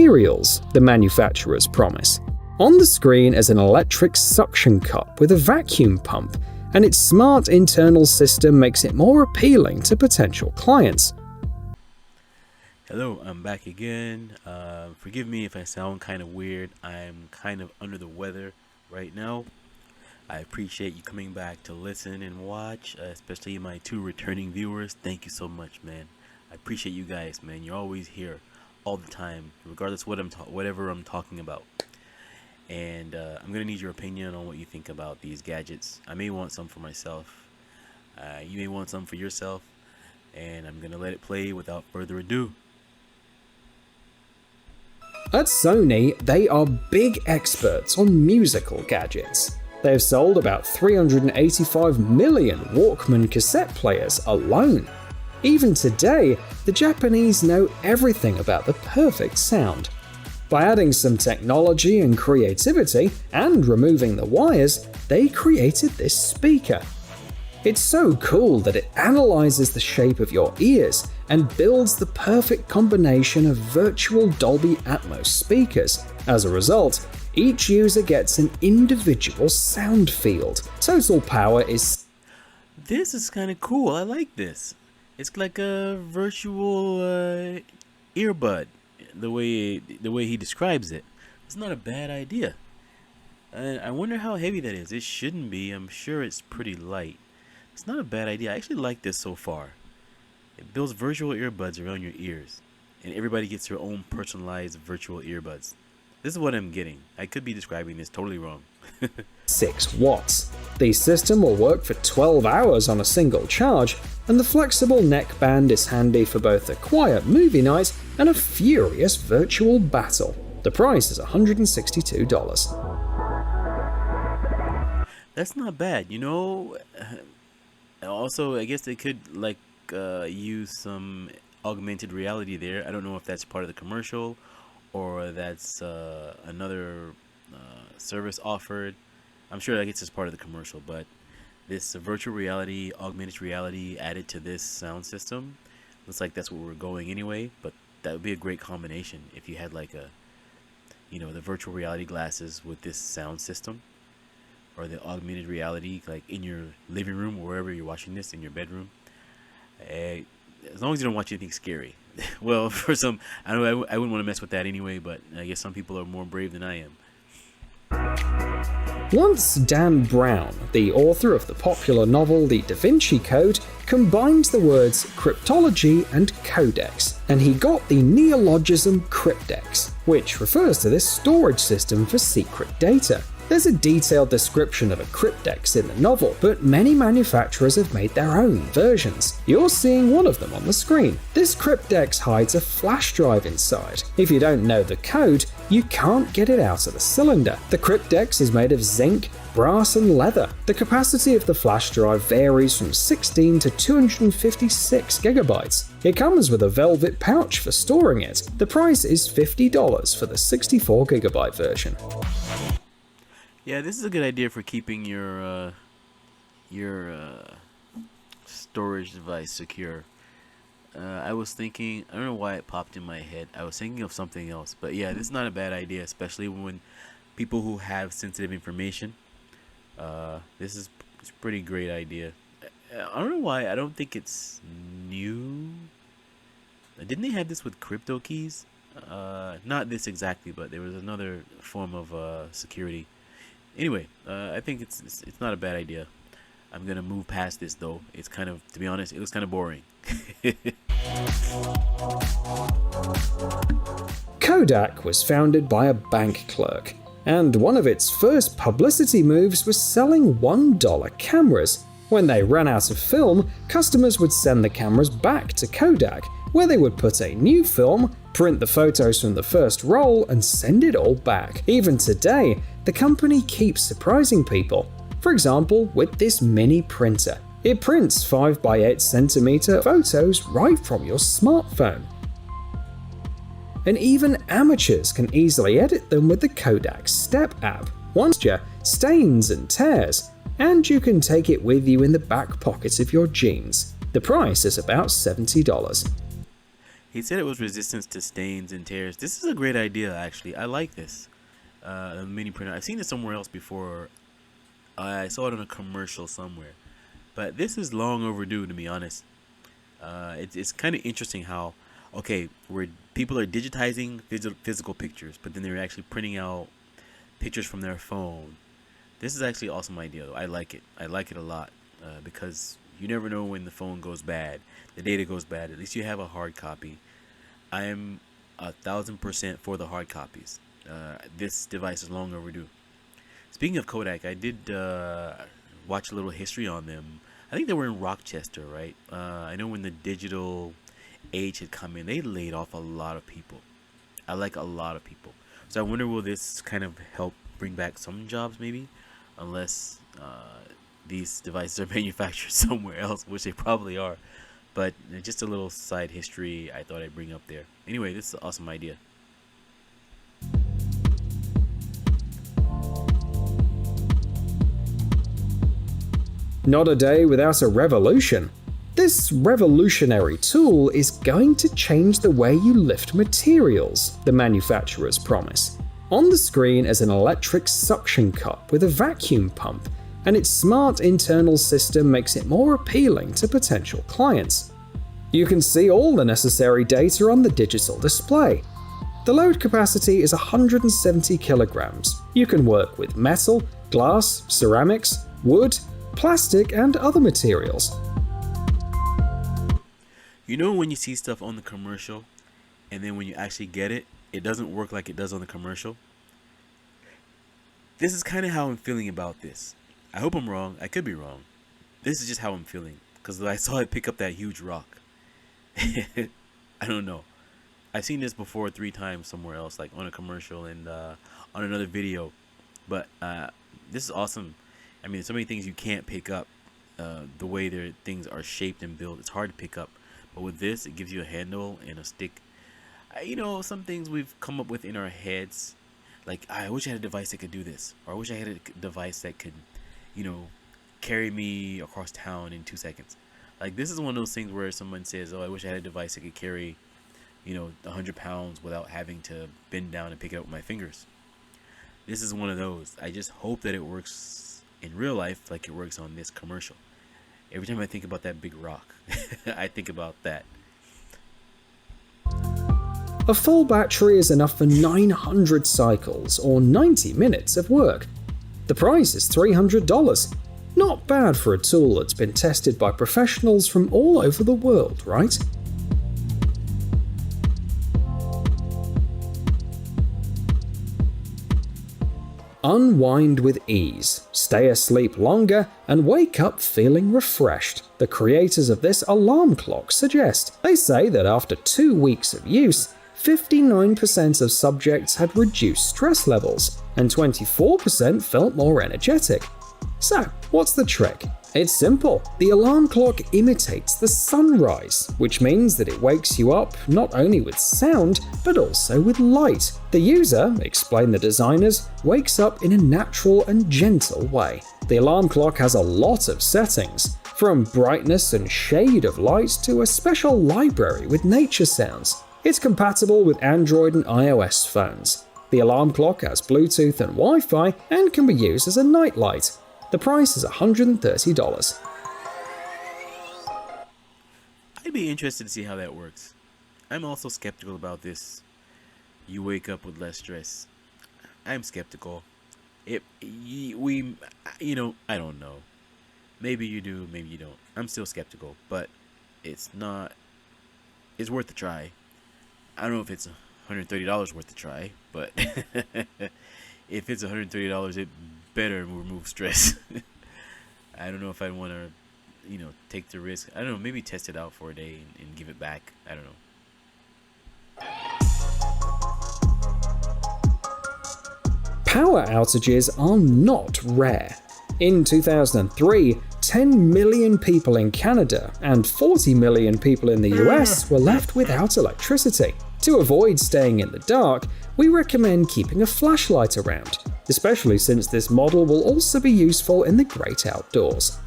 materials, the manufacturers promise. On the screen is an electric suction cup with a vacuum pump, and its smart internal system makes it more appealing to potential clients. Hello, I'm back again. Forgive me if I sound kind of weird. I'm kind of under the weather right now. I appreciate you coming back to listen and watch, especially my 2 returning viewers. Thank you so much, man. I appreciate you guys, man. You're always here all the time, regardless what whatever I'm talking about. And I'm gonna need your opinion on what you think about these gadgets. I may want some for myself. You may want some for yourself, and I'm gonna let it play without further ado. At Sony, they are big experts on musical gadgets. They've sold about 385 million Walkman cassette players alone. Even today, the Japanese know everything about the perfect sound. By adding some technology and creativity, and removing the wires, they created this speaker. It's so cool that it analyzes the shape of your ears and builds the perfect combination of virtual Dolby Atmos speakers. As a result, each user gets an individual sound field. Total power is... This is kind of cool. I like this. It's like a virtual earbud. The way he describes it, it's not a bad idea. I wonder how heavy that is. It shouldn't be. I'm sure it's pretty light. It's not a bad idea. I actually like this so far. It builds virtual earbuds around your ears, and everybody gets their own personalized virtual earbuds. This is what I'm getting. I could be describing this totally wrong. 6 watts. The system will work for 12 hours on a single charge, and the flexible neckband is handy for both a quiet movie night and a furious virtual battle. The price is $162. That's not bad, you know. Also, I guess they could use some augmented reality there. I don't know if that's part of the commercial or that's another service offered. I'm sure that gets as part of the commercial, but this virtual reality, augmented reality added to this sound system, looks like that's where we're going anyway. But that would be a great combination if you had like the virtual reality glasses with this sound system, or the augmented reality like in your living room or wherever you're watching this, in your bedroom. As long as you don't watch anything scary. Well, for some, I wouldn't want to mess with that anyway, but I guess some people are more brave than I am. Once Dan Brown, the author of the popular novel The Da Vinci Code, combined the words cryptology and codex, and he got the neologism cryptex, which refers to this storage system for secret data. There's a detailed description of a cryptex in the novel, but many manufacturers have made their own versions. You're seeing one of them on the screen. This cryptex hides a flash drive inside. If you don't know the code, you can't get it out of the cylinder. The cryptex is made of zinc, brass, and leather. The capacity of the flash drive varies from 16 to 256 gigabytes. It comes with a velvet pouch for storing it. The price is $50 for the 64 gigabyte version. Yeah, this is a good idea for keeping your storage device secure. I was thinking, I don't know why it popped in my head. I was thinking of something else, but yeah, this is not a bad idea, especially when people who have sensitive information. This is a pretty great idea. I don't know why. I don't think it's new. Didn't they have this with crypto keys? Not this exactly, but there was another form of security. Anyway, I think it's not a bad idea. I'm gonna move past this though. It's kind of, to be honest, it looks kind of boring. Kodak was founded by a bank clerk, and one of its first publicity moves was selling $1 cameras. When they ran out of film, customers would send the cameras back to Kodak, where they would put a new film, print the photos from the first roll, and send it all back. Even today, the company keeps surprising people. For example, with this mini printer. It prints 5x8cm photos right from your smartphone. And even amateurs can easily edit them with the Kodak Step app. Once stains and tears, and you can take it with you in the back pocket of your jeans. The price is about $70. He said it was resistant to stains and tears. This is a great idea, actually. I like this. The mini printer. I've seen it somewhere else before. I saw it on a commercial somewhere. But this is long overdue, to be honest. It's kind of interesting how, okay, where people are digitizing physical pictures, but then they're actually printing out pictures from their phone. This is actually an awesome idea, though. I like it. I like it a lot because you never know when the phone goes bad, the data goes bad. At least you have a hard copy. I am 1,000% for the hard copies. This device is long overdue. Speaking of Kodak, I did watch a little history on them. I think they were in Rochester, right? I know when the digital age had come in, they laid off a lot of people. I like a lot of people. So I wonder, will this kind of help bring back some jobs, maybe? Unless these devices are manufactured somewhere else, which they probably are. But just a little side history I thought I'd bring up there. Anyway, this is an awesome idea. Not a day without a revolution. This revolutionary tool is going to change the way you lift materials, the manufacturers promise. On the screen is an electric suction cup with a vacuum pump, and its smart internal system makes it more appealing to potential clients. You can see all the necessary data on the digital display. The load capacity is 170 kilograms. You can work with metal, glass, ceramics, wood, plastic, and other materials. You know when you see stuff on the commercial, and then when you actually get it, it doesn't work like it does on the commercial? This is kind of how I'm feeling about this. I hope I'm wrong. I could be wrong. This is just how I'm feeling, because I saw it pick up that huge rock. I don't know. I've seen this before 3 times somewhere else, like on a commercial and on another video. But this is awesome. I mean, there's so many things you can't pick up. The way their things are shaped and built, it's hard to pick up. But with this, it gives you a handle and a stick. You know, some things we've come up with in our heads, like, I wish I had a device that could do this, or I wish I had a device that could, you know, carry me across town in 2 seconds. Like, this is one of those things where someone says, oh, I wish I had a device that could carry, you know, 100 pounds without having to bend down and pick it up with my fingers. This is one of those. I just hope that it works in real life like it works on this commercial. Every time I think about that big rock, I think about that. A full battery is enough for 900 cycles or 90 minutes of work. The price is $300. Not bad for a tool that's been tested by professionals from all over the world, right? Unwind with ease, stay asleep longer, and wake up feeling refreshed, the creators of this alarm clock suggest. They say that after 2 weeks of use, 59% of subjects had reduced stress levels, and 24% felt more energetic. So, what's the trick? It's simple. The alarm clock imitates the sunrise, which means that it wakes you up not only with sound, but also with light. The user, explain the designers, wakes up in a natural and gentle way. The alarm clock has a lot of settings, from brightness and shade of light to a special library with nature sounds. It's compatible with Android and iOS phones. The alarm clock has Bluetooth and Wi-Fi and can be used as a nightlight. The price is $130. I'd be interested to see how that works. I'm also skeptical about this. You wake up with less stress. I'm skeptical. I don't know. Maybe you do, maybe you don't. I'm still skeptical, but it's worth a try. I don't know if it's $130 worth a try, but if it's $130, it better remove stress. I don't know if I want to, take the risk. I don't know, maybe test it out for a day and give it back. I don't know. Power outages are not rare. In 2003, 10 million people in Canada and 40 million people in the US were left without electricity. To avoid staying in the dark, we recommend keeping a flashlight around, especially since this model will also be useful in the great outdoors.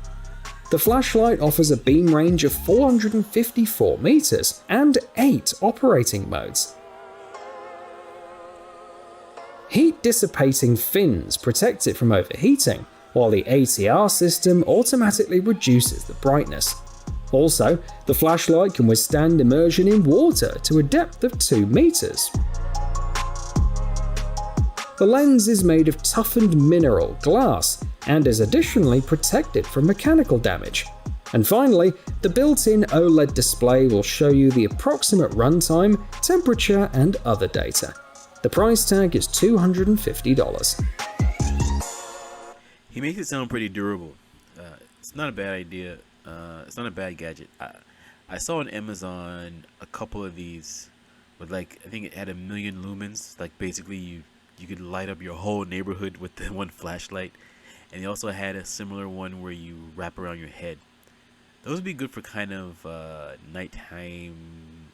The flashlight offers a beam range of 454 meters and 8 operating modes. Heat-dissipating fins protect it from overheating, while the ATR system automatically reduces the brightness. Also, the flashlight can withstand immersion in water to a depth of 2 meters. The lens is made of toughened mineral glass and is additionally protected from mechanical damage. And finally, the built-in OLED display will show you the approximate runtime, temperature, and other data. The price tag is $250. He makes it sound pretty durable. It's not a bad idea. It's not a bad gadget. I saw on Amazon a couple of these with, like, I think it had 1,000,000 lumens. Like, basically you could light up your whole neighborhood with the one flashlight. And they also had a similar one where you wrap around your head. Those would be good for kind of nighttime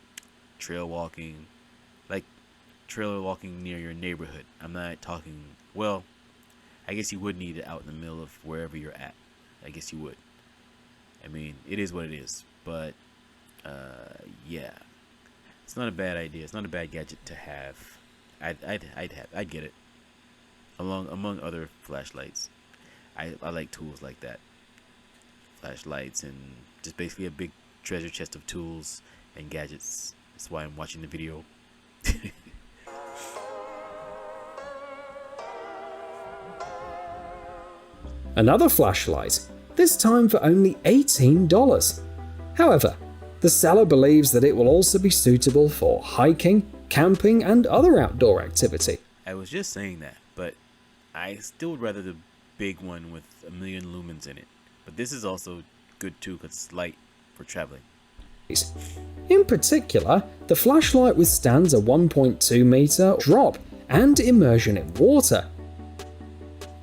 trail walking, like trail walking near your neighborhood. I'm not talking, well, I guess you would need it out in the middle of wherever you're at. I guess you would. I mean, it is what it is. But, yeah. It's not a bad idea. It's not a bad gadget to have. I'd get it. Among other flashlights. I like tools like that. Flashlights and just basically a big treasure chest of tools and gadgets. That's why I'm watching the video. Another flashlight, this time for only $18. However, the seller believes that it will also be suitable for hiking, camping, and other outdoor activity. I was just saying that, but I still would rather the big one with 1,000,000 lumens in it. But this is also good too because it's light for traveling. In particular, the flashlight withstands a 1.2 meter drop and immersion in water.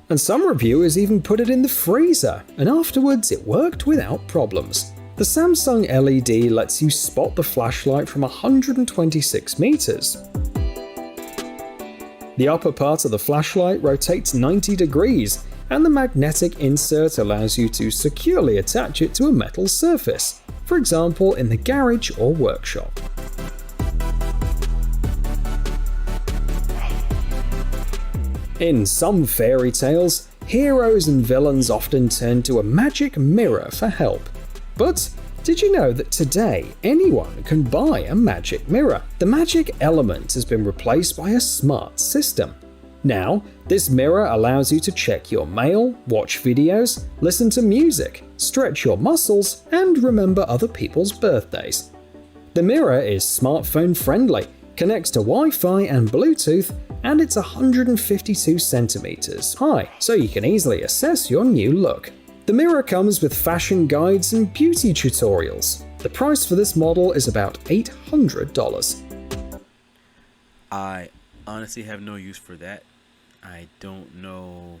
And some reviewers even put it in the freezer, and afterwards it worked without problems. The Samsung LED lets you spot the flashlight from 126 meters. The upper part of the flashlight rotates 90 degrees, and the magnetic insert allows you to securely attach it to a metal surface, for example in the garage or workshop. In some fairy tales, heroes and villains often turn to a magic mirror for help. But did you know that today anyone can buy a magic mirror? The magic element has been replaced by a smart system. Now, this mirror allows you to check your mail, watch videos, listen to music, stretch your muscles, and remember other people's birthdays. The mirror is smartphone friendly, connects to Wi-Fi and Bluetooth, and it's 152 centimeters high, so you can easily assess your new look. The mirror comes with fashion guides and beauty tutorials. The price for this model is about $800. I honestly have no use for that. I don't know.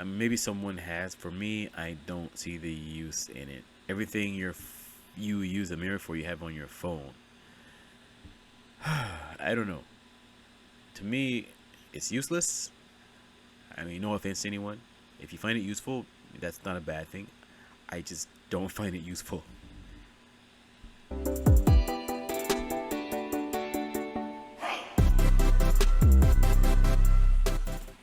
Maybe someone has. For me, I don't see the use in it. Everything you use a mirror for, you have on your phone. I don't know. To me, it's useless. I mean, no offense to anyone. If you find it useful, that's not a bad thing. I just don't find it useful.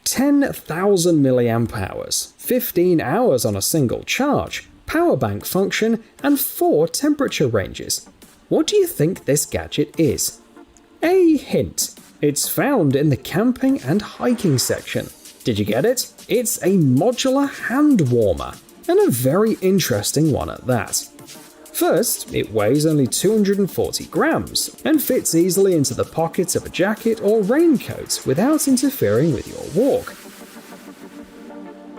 10,000 milliamp hours, 15 hours on a single charge, power bank function, and 4 temperature ranges. What do you think this gadget is? A hint. It's found in the camping and hiking section. Did you get it? It's a modular hand warmer, and a very interesting one at that. First, it weighs only 240 grams and fits easily into the pockets of a jacket or raincoat without interfering with your walk.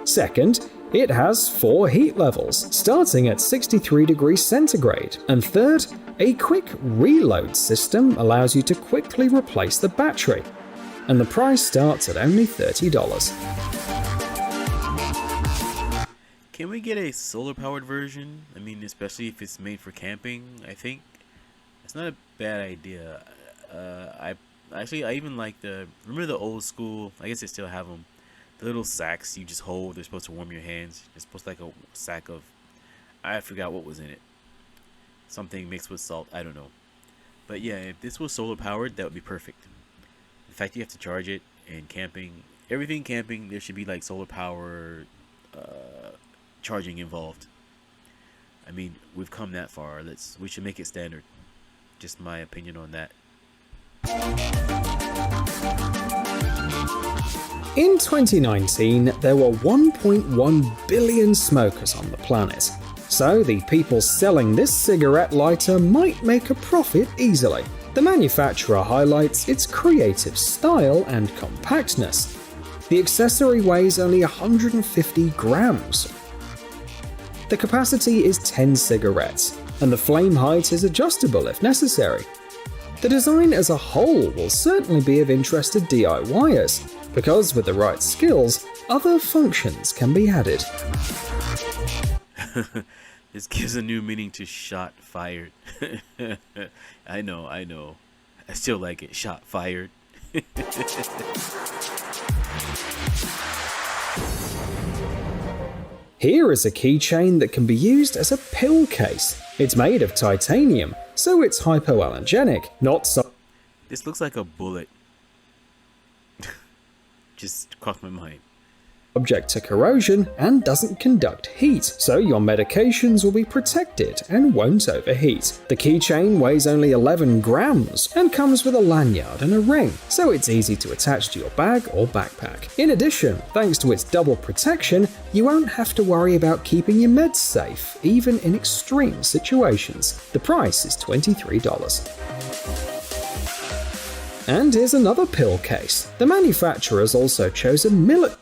Second, it has 4 heat levels, starting at 63 degrees centigrade. And third, a quick reload system allows you to quickly replace the battery. And the price starts at only $30. Can we get a solar-powered version? I mean, especially if it's made for camping, I think. It's not a bad idea. I even like remember the old school, I guess they still have them, the little sacks you just hold. They're supposed to warm your hands. It's supposed to like a sack of, I forgot what was in it. Something mixed with salt. I don't know. But yeah, if this was solar powered, that would be perfect. The fact you have to charge it and camping, everything camping, there should be like solar power charging involved. I mean, we've come that far. We should make it standard. Just my opinion on that. In 2019, there were 1.1 billion smokers on the planet, so the people selling this cigarette lighter might make a profit easily. The manufacturer highlights its creative style and compactness. The accessory weighs only 150 grams. The capacity is 10 cigarettes, and the flame height is adjustable if necessary. The design as a whole will certainly be of interest to DIYers, because with the right skills, other functions can be added. This gives a new meaning to shot fired. I know. I still like it. Shot fired. Here is a keychain that can be used as a pill case. It's made of titanium, so it's hypoallergenic, not so. This looks like a bullet. Just crossed my mind. Subject to corrosion and doesn't conduct heat, so your medications will be protected and won't overheat. The keychain weighs only 11 grams and comes with a lanyard and a ring, so it's easy to attach to your bag or backpack. In addition, thanks to its double protection, you won't have to worry about keeping your meds safe, even in extreme situations. The price is $23. And here's another pill case. The manufacturers also chose a military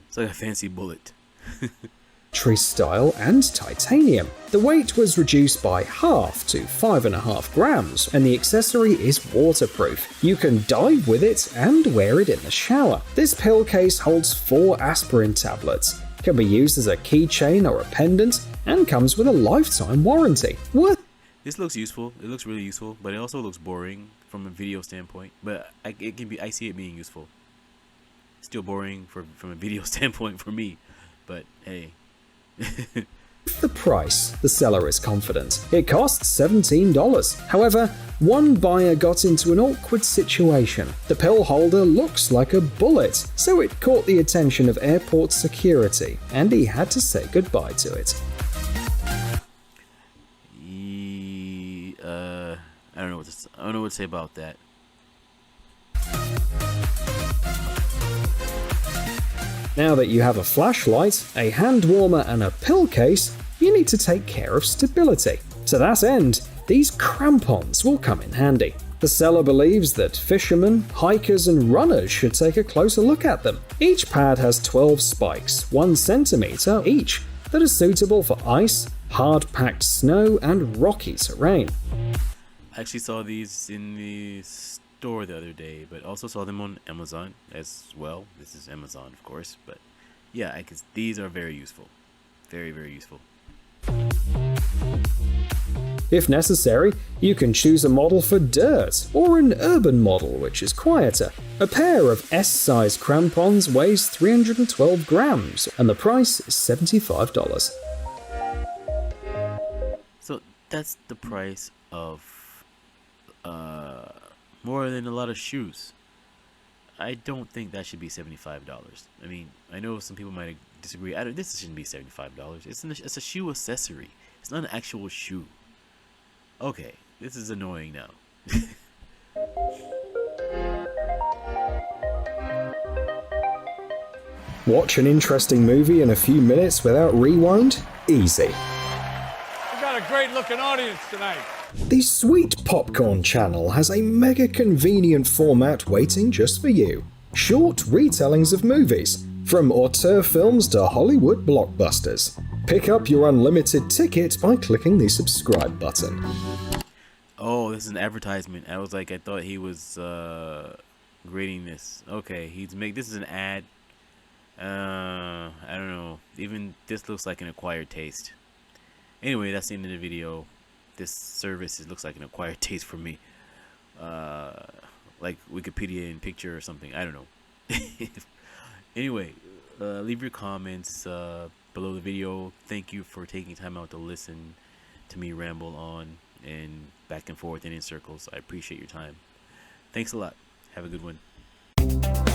It's like a fancy bullet. style and titanium. The weight was reduced by half to 5.5 grams, and the accessory is waterproof. You can dive with it and wear it in the shower. This pill case holds 4 aspirin tablets, can be used as a keychain or a pendant, and comes with a lifetime warranty. This looks useful. It looks really useful, but it also looks boring from a video standpoint. But I see it being useful. Still boring from a video standpoint for me, but hey. The price, the seller is confident. It costs $17. However, one buyer got into an awkward situation. The pill holder looks like a bullet, so it caught the attention of airport security, and he had to say goodbye to it. I don't know what to say about that. Now that you have a flashlight, a hand warmer, and a pill case, you need to take care of stability. To that end, these crampons will come in handy. The seller believes that fishermen, hikers, and runners should take a closer look at them. Each pad has 12 spikes, 1 centimeter each, that are suitable for ice, hard-packed snow, and rocky terrain. I actually saw these in the store the other day, but also saw them on Amazon as well. This is Amazon, of course, but yeah, these are very useful. Very, very useful. If necessary, you can choose a model for dirt or an urban model which is quieter. A pair of S-size crampons weighs 312 grams and the price is $75. So that's the price of more than a lot of shoes. I don't think that should be $75. I mean, I know some people might disagree. This shouldn't be $75. It's a shoe accessory. It's not an actual shoe. Okay, this is annoying now. Watch an interesting movie in a few minutes without rewind? Easy. We got a great looking audience tonight. The Sweet Popcorn channel has a mega convenient format waiting just for you. Short retellings of movies, from auteur films to Hollywood blockbusters. Pick up your unlimited ticket by clicking the subscribe button. Oh, this is an advertisement. I thought he was grading this. Okay, this is an ad. I don't know. Even this looks like an acquired taste. Anyway, that's the end of the video. This service looks like an acquired taste for me. Like Wikipedia in picture or something. I don't know. Anyway, leave your comments. below the video. Thank you for taking time out to listen to me ramble on and back and forth and in circles. I appreciate your time. Thanks a lot. Have a good one.